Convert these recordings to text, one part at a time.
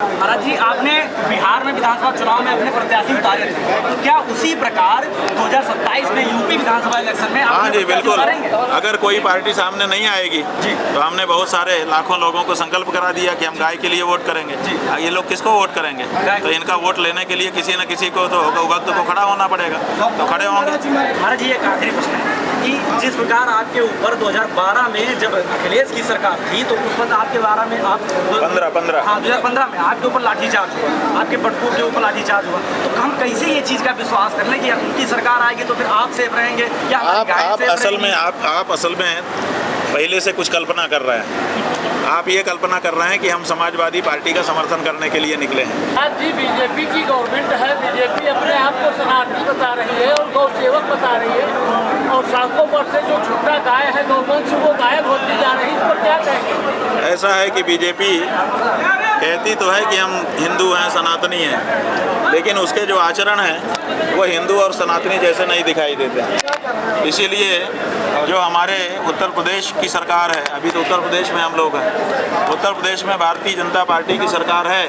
महाराज जी, आपने बिहार में विधानसभा चुनाव में अपने प्रत्याशी उतारे थे, तो क्या उसी प्रकार 2027 में यूपी विधानसभा इलेक्शन में हाँ जी बिल्कुल। अगर कोई पार्टी सामने नहीं आएगी तो हमने बहुत सारे लाखों लोगों को संकल्प करा दिया कि हम गाय के लिए वोट करेंगे। ये लोग किसको वोट करेंगे? तो इनका वोट लेने के लिए किसी न किसी को तो वक्त को खड़ा होना पड़ेगा, तो खड़े होंगे। महाराज जी, एक आखिरी प्रश्न है कि जिस प्रकार आपके ऊपर 2012 में जब अखिलेश की सरकार थी तो उस वक्त आपके बारे में आप 2015 में आपके ऊपर लाठीचार्ज हुआ, आपके बटुकों के ऊपर लाठीचार्ज हुआ, तो हम कैसे ये चीज़ का विश्वास कर लें कि उनकी सरकार आएगी तो फिर आप सेफ रहेंगे या आप असल में पहले से कुछ कल्पना कर रहे हैं। आप ये कल्पना कर रहे हैं कि हम समाजवादी पार्टी का समर्थन करने के लिए निकले हैं। आज जी बीजेपी की गवर्नमेंट है, बीजेपी अपने आप को सनातनी बता रही है और गौ सेवक बता रही है, और सड़कों पर से जो छुट्टा गाय है गौवंश वो गायब होती जा रही है, इस पर क्या कहेंगे? ऐसा है कि बीजेपी कहती तो है कि हम हिंदू हैं, सनातनी हैं, लेकिन उसके जो आचरण है वो हिंदू और सनातनी जैसे नहीं दिखाई देते हैं। इसीलिए जो हमारे उत्तर प्रदेश की सरकार है, अभी तो उत्तर प्रदेश में हम लोग हैं, उत्तर प्रदेश में भारतीय जनता पार्टी की सरकार है,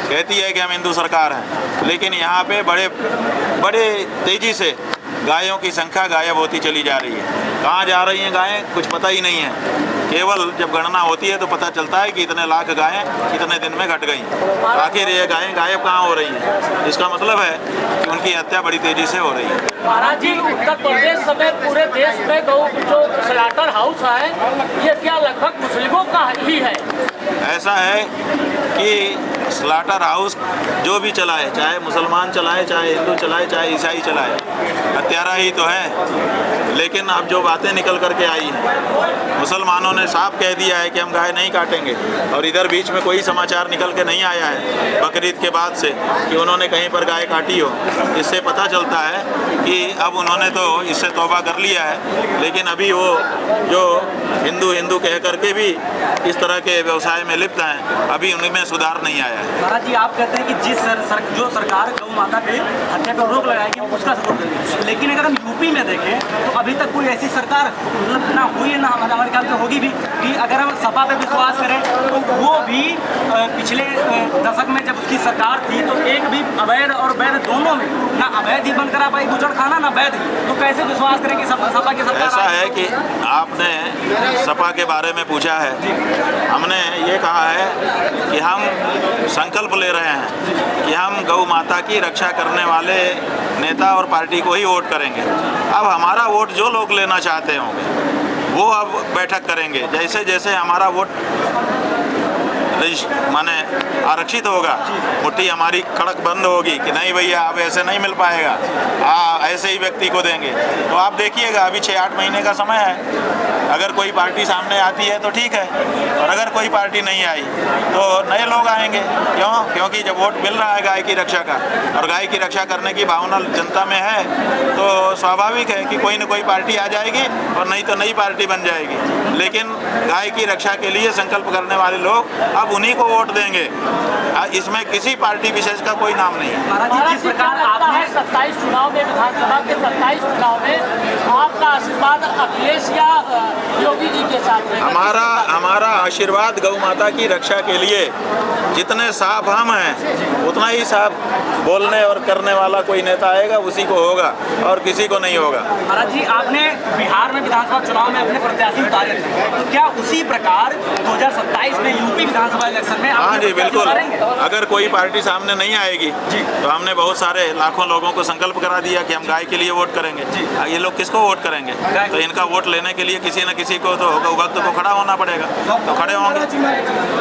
कहती है कि हम हिंदू सरकार हैं, लेकिन यहाँ पे बड़े तेज़ी से गायों की संख्या गायब होती चली जा रही है। कहाँ जा रही हैं गायें कुछ पता ही नहीं है। केवल जब गणना होती है तो पता चलता है कि इतने लाख गायें कितने दिन में घट गई। आखिर ये गायें गायब कहाँ हो रही हैं? इसका मतलब है कि उनकी हत्या बड़ी तेजी से हो रही है। महाराज जी, उत्तर प्रदेश समेत पूरे देश में गौ जो स्लॉटर हाउस है ये क्या लगभग मुस्लिमों का ही है? ऐसा है कि स्लॉटर हाउस जो भी चलाए, चाहे मुसलमान चलाए, चाहे हिंदू चलाए, चाहे ईसाई चलाए, हत्यारा ही तो है। लेकिन अब जो बातें निकल करके आई हैं, मुसलमानों ने साफ कह दिया है कि हम गाय नहीं काटेंगे, और इधर बीच में कोई समाचार निकल के नहीं आया है बकरीद के बाद से कि उन्होंने कहीं पर गाय काटी हो। इससे पता चलता है कि अब उन्होंने तो इससे तौबा कर लिया है, लेकिन अभी वो जो हिंदू कह करके भी इस तरह के व्यवसाय में लिप्त हैं, अभी उनमें सुधार नहीं आया है। महाराज जी, आप कहते हैं कि जो सरकार गौ माता पे हत्या पर रोक लगाएगी उसका सपोर्ट करेगी, लेकिन अगर हम यूपी में देखें तो अभी तक कोई ऐसी सरकार मतलब ना हुई है ना हमारे ख्याल से होगी भी कि अगर हम सपा पे विश्वास करें तो वो भी पिछले दशक में जब उसकी सरकार थी तो एक भी अवैध और वैध दोनों में ना अवैध ही बंद करा पाई गुजरखाना ना वैध ही, तो कैसे विश्वास करें कि सपा की सरकार? ऐसा है कि आपने सपा के बारे में पूछा है, हमने ये कहा है कि हम संकल्प ले रहे हैं कि हम गौ माता की रक्षा करने वाले नेता और पार्टी को ही वोट करेंगे। अब हमारा वोट जो लोग लेना चाहते होंगे वो अब बैठक करेंगे। जैसे जैसे हमारा वोट माने आरक्षित होगा, मुट्ठी हमारी कड़क बंद होगी कि नहीं भैया अब ऐसे नहीं मिल पाएगा, ऐसे ही व्यक्ति को देंगे। तो आप देखिएगा अभी 6-8 महीने का समय है, अगर कोई पार्टी सामने आती है तो ठीक है, और अगर कोई पार्टी नहीं आई तो नए लोग आएंगे। क्यों? क्योंकि जब वोट मिल रहा है गाय की रक्षा का और गाय की रक्षा करने की भावना जनता में है तो स्वाभाविक है कि कोई न कोई पार्टी आ जाएगी और नहीं तो नई पार्टी बन जाएगी। लेकिन गाय की रक्षा के लिए संकल्प करने वाले लोग अब उन्हीं को वोट देंगे, इसमें किसी पार्टी विशेष का कोई नाम नहीं है। महाराज जी, जिस प्रकार आपने 27 चुनाव में, विधानसभा के 27 चुनाव में आपका आशीर्वाद अखिलेश या योगी जी के साथ में? हमारा आशीर्वाद गौ माता की रक्षा के लिए जितने साफ हम हैं उतना ही साफ बोलने और करने वाला कोई नेता आएगा उसी को होगा और किसी को नहीं होगा। महाराज जी, आपने बिहार में विधानसभा चुनाव में अपने प्रत्याशी उतारे थे, तो क्या उसी प्रकार 2027 में यूपी विधानसभा इलेक्शन में? हाँ जी बिल्कुल। अगर कोई पार्टी सामने नहीं आएगी तो हमने बहुत सारे लाखों लोगों को संकल्प करा दिया कि हम गाय के लिए वोट करेंगे। ये लोग किसको वोट करेंगे? तो इनका वोट लेने के लिए किसी न किसी को तो वक्त को खड़ा होना पड़ेगा, तो खड़े होंगे।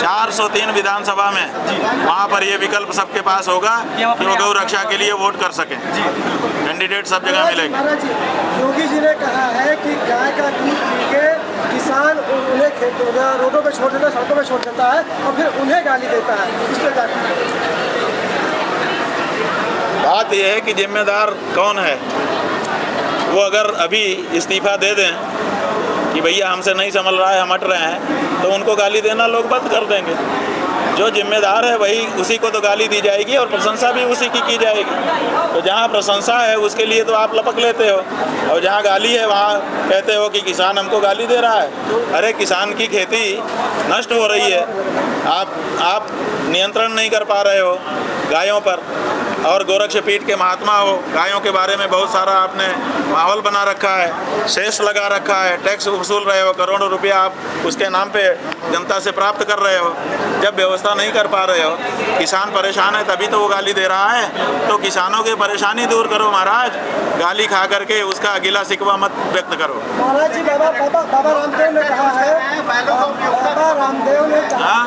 403 विधानसभा में वहाँ पर ये विकल्प सबके पास होगा कि वो गौ रक्षा के लिए वोट कर सकें। कैंडिडेट सब जगह मिलेंगे। योगी जी ने कहा है कि गाय का दूध पी के किसान उन्हें रोडों पे छोड़ देता है, सड़कों पे छोड़ देता है और फिर उन्हें गाली देता है। इस पर बात यह है कि जिम्मेदार कौन है? वो अगर अभी इस्तीफा दे दें कि भैया हमसे नहीं संभल रहा है, हम हट रहे हैं, तो उनको गाली देना लोग बंद कर देंगे। जो जिम्मेदार है वही, उसी को तो गाली दी जाएगी और प्रशंसा भी उसी की जाएगी। तो जहाँ प्रशंसा है उसके लिए तो आप लपक लेते हो, और जहाँ गाली है वहाँ कहते हो कि किसान हमको गाली दे रहा है। अरे किसान की खेती नष्ट हो रही है। आप नियंत्रण नहीं कर पा रहे हो गायों पर, और गोरक्षपीठ के महात्मा हो, गायों के बारे में बहुत सारा आपने माहौल बना रखा है, शेष लगा रखा है, टैक्स वसूल रहे हो, करोड़ों रुपया आप उसके नाम पे जनता से प्राप्त कर रहे हो। जब व्यवस्था नहीं कर पा रहे हो, किसान परेशान है तभी तो वो गाली दे रहा है। तो किसानों की परेशानी दूर करो महाराज, गाली खा करके उसका गिला शिकवा मत व्यक्त करो। महाराज जी, बाबा रामदेव ने कहा है, बाबा रामदेव ने कहा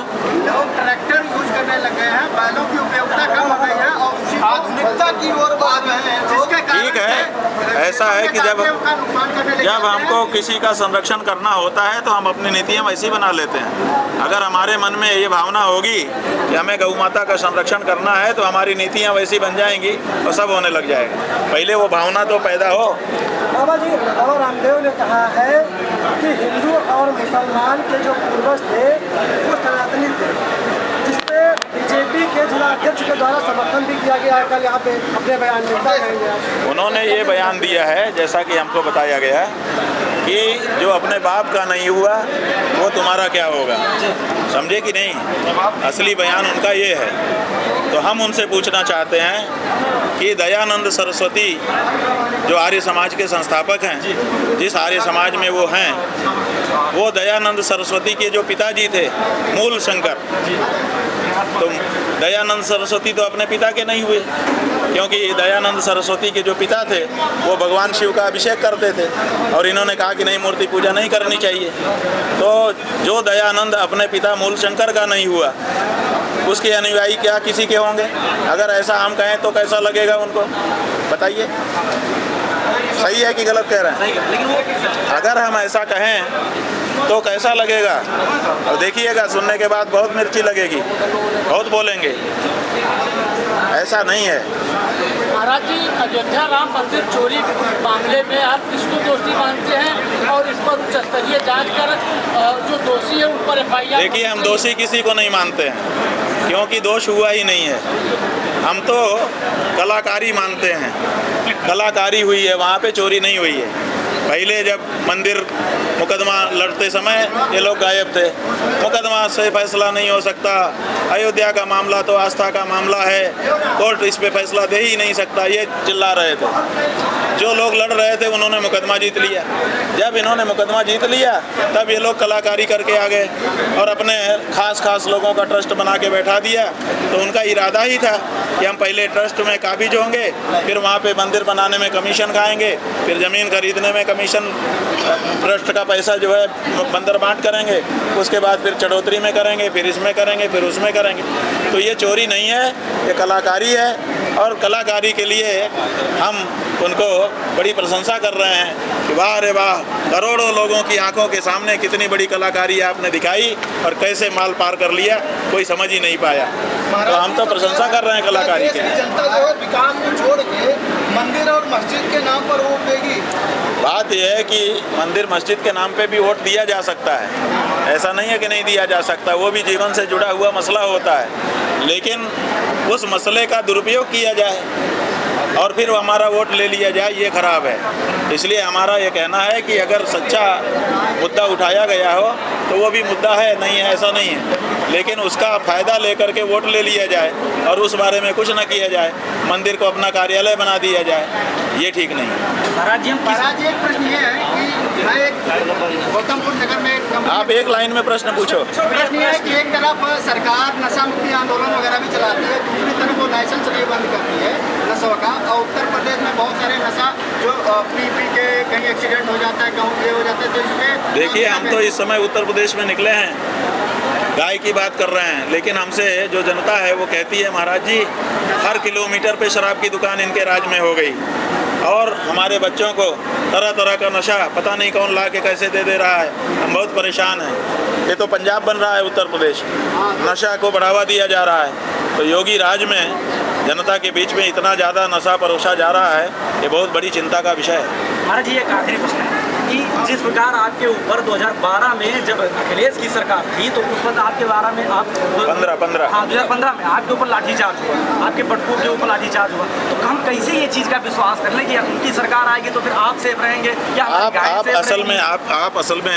लोग ट्रैक्टर यूज करने लगे हैं, बैलों की उपयोगिता कम हो गई है और आधुनिकता की ओर बढ़ रहे हैं। जिसके कारण ठीक है, ऐसा है कि जब हमको किसी का संरक्षण करना होता है तो हम अपनी नीतियाँ वैसी बना लेते हैं। अगर हमारे मन में ये भावना होगी कि हमें गौ माता का संरक्षण करना है तो हमारी नीतियाँ वैसी बन जाएंगी और सब होने लग जाएगा। पहले वो भावना तो पैदा हो। बाबा जी, बाबा रामदेव ने कहा है कि हिंदू और मुसलमान के जो पूर्वज थे वो सनातनी थे, जिसपे बीजेपी के जिला अध्यक्ष के द्वारा समर्थन भी किया गया है। कल यहाँ पे अपने बयान में उन्होंने ये बयान दिया है, जैसा कि हमको बताया गया कि जो अपने बाप का नहीं हुआ वो तुम्हारा क्या होगा, समझे कि नहीं। असली बयान उनका ये है। तो हम उनसे पूछना चाहते हैं कि दयानंद सरस्वती जो आर्य समाज के संस्थापक हैं, जिस आर्य समाज में वो हैं, वो दयानंद सरस्वती के जो पिताजी थे मूल शंकर, तो दयानंद सरस्वती तो अपने पिता के नहीं हुए, क्योंकि दयानंद सरस्वती के जो पिता थे वो भगवान शिव का अभिषेक करते थे और इन्होंने कहा कि नहीं, मूर्ति पूजा नहीं करनी चाहिए। तो जो दयानंद अपने पिता मूल शंकर का नहीं हुआ, उसके अनुयायी क्या किसी के होंगे? अगर ऐसा हम कहें तो कैसा लगेगा उनको, बताइए। सही है कि गलत कह रहे हैं? अगर हम ऐसा कहें तो कैसा लगेगा? और देखिएगा, सुनने के बाद बहुत मिर्ची लगेगी, बहुत बोलेंगे। ऐसा नहीं है। महाराज जी, अयोध्या राम मंदिर चोरी मामले में आप किसको दोषी मानते हैं और इस पर उच्च स्तरीय जाँच कर जो दोषी है उन पर FIR? देखिए, हम दोषी किसी को नहीं मानते हैं, क्योंकि दोष हुआ ही नहीं है। हम तो कलाकारी मानते हैं, कलाकारी हुई है, वहाँ पे चोरी नहीं हुई है। पहले जब मंदिर मुकदमा लड़ते समय ये लोग गायब थे, मुकदमा से फैसला नहीं हो सकता, अयोध्या का मामला तो आस्था का मामला है, कोर्ट इस पे फैसला दे ही नहीं सकता, ये चिल्ला रहे थे। जो लोग लड़ रहे थे उन्होंने मुकदमा जीत लिया। जब इन्होंने मुकदमा जीत लिया तब ये लोग कलाकारी करके आ गए और अपने खास लोगों का ट्रस्ट बना के बैठा दिया। तो उनका इरादा ही था कि हम पहले ट्रस्ट में काबिज होंगे, फिर वहाँ पे मंदिर बनाने में कमीशन खाएंगे, फिर ज़मीन खरीदने में कमीशन, ट्रस्ट का पैसा जो है बंदर बांट करेंगे, उसके बाद फिर चढ़ोतरी में करेंगे, फिर इसमें करेंगे, फिर उसमें करेंगे। तो ये चोरी नहीं है, ये कलाकारी है। और कलाकारी के लिए हम उनको बड़ी प्रशंसा कर रहे हैं कि वाह रे वाह, करोड़ों लोगों की आंखों के सामने कितनी बड़ी कलाकारी आपने दिखाई और कैसे माल पार कर लिया, कोई समझ ही नहीं पाया। तो हम तो प्रशंसा कर रहे हैं कलाकारी के। जनता जो है विकास को छोड़ के मंदिर और मस्जिद के नाम पर वोट देगी। बात यह है कि मंदिर मस्जिद के नाम पे भी वोट दिया जा सकता है, ऐसा नहीं है कि नहीं दिया जा सकता, वो भी जीवन से जुड़ा हुआ मसला होता है। लेकिन उस मसले का दुरुपयोग किया जाए और फिर हमारा वोट ले लिया जाए, ये खराब है। इसलिए हमारा ये कहना है कि अगर सच्चा मुद्दा उठाया गया हो तो वो भी मुद्दा है, नहीं है ऐसा नहीं है, लेकिन उसका फ़ायदा लेकर के वोट ले लिया जाए और उस बारे में कुछ न किया जाए, मंदिर को अपना कार्यालय बना दिया जाए, ये ठीक नहीं है। महाराज जी, महाराज जी, एक प्रश्न ये है कि मैं एक गौतमपुर नगर में आप एक लाइन में प्रश्न पूछो। प्रश्न ये है कि एक तरफ सरकार नशा मुक्ति आंदोलन वगैरह भी चलाती है, दूसरी तरफ वो लाइसेंस नहीं बंद करती है नशा का, और उत्तर प्रदेश में बहुत सारे नशा जो पी के कहीं एक्सीडेंट हो जाता है, कहूँ ये हो जाता है, तो इसमें देखिए, हम तो इस समय उत्तर प्रदेश में निकले हैं, गाय की बात कर रहे हैं, लेकिन हमसे जो जनता है वो कहती है महाराज जी हर किलोमीटर पे शराब की दुकान इनके राज में हो गई और हमारे बच्चों को तरह तरह का नशा पता नहीं कौन ला के कैसे दे रहा है, हम बहुत परेशान हैं। ये तो पंजाब बन रहा है उत्तर प्रदेश, नशा को बढ़ावा दिया जा रहा है। तो योगी राज में जनता के बीच में इतना ज़्यादा नशा परोसा जा रहा है, ये बहुत बड़ी चिंता का विषय है। महाराज जी, एक आखिरी प्रश्न है कि जिस प्रकार आपके ऊपर 2012 में जब अखिलेश की सरकार थी तो उस वक्त आपके 12 में आप 15 हाँ 2015 में आपके ऊपर लाठीचार्ज हुआ, आपके बटुकों के ऊपर लाठीचार्ज हुआ, तो हम कैसे ये चीज़ का विश्वास कर लें कि उनकी सरकार आएगी तो फिर आप सेफ रहेंगे या आप असल में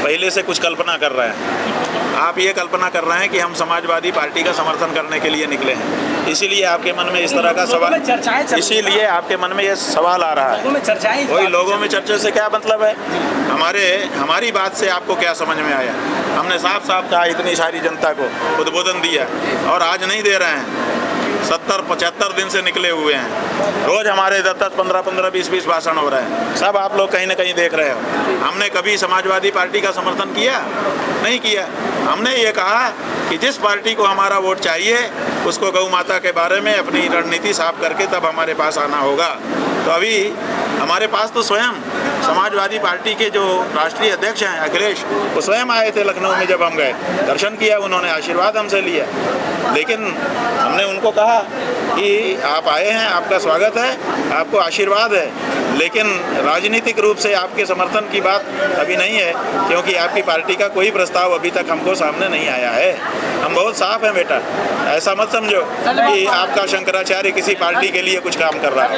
पहले से कुछ कल्पना कर रहे हैं। आप ये कल्पना कर रहे हैं कि हम समाजवादी पार्टी का समर्थन करने के लिए निकले हैं, इसीलिए आपके मन में इस तरह का सवाल, इसीलिए आपके मन में ये सवाल आ रहा है। वही लोगों में चर्चा से क्या मतलब है? हमारी बात से आपको क्या समझ में आया? हमने साफ साफ कहा, इतनी सारी जनता को उद्बोधन दिया और आज नहीं दे रहे हैं। 70-75 दिन से निकले हुए हैं, रोज हमारे 10-10, 15-15, 20-20 भाषण हो रहे हैं, सब आप लोग कहीं ना कहीं देख रहे हो। हमने कभी समाजवादी पार्टी का समर्थन किया? नहीं किया। हमने ये कहा कि जिस पार्टी को हमारा वोट चाहिए उसको गौ माता के बारे में अपनी रणनीति साफ करके तब हमारे पास आना होगा। तो अभी हमारे पास तो स्वयं समाजवादी पार्टी के जो राष्ट्रीय अध्यक्ष हैं अखिलेश, वो स्वयं आए थे लखनऊ में। जब हम गए, दर्शन किया, उन्होंने आशीर्वाद हमसे लिया, लेकिन हमने उनको कहा कि आप आए हैं, आपका स्वागत है, आपको आशीर्वाद है, लेकिन राजनीतिक रूप से आपके समर्थन की बात अभी नहीं है, क्योंकि आपकी पार्टी का कोई प्रस्ताव अभी तक हमको सामने नहीं आया है। हम बहुत साफ हैं बेटा, ऐसा मत समझो कि आपका शंकराचार्य किसी पार्टी के लिए कुछ काम कर रहा है।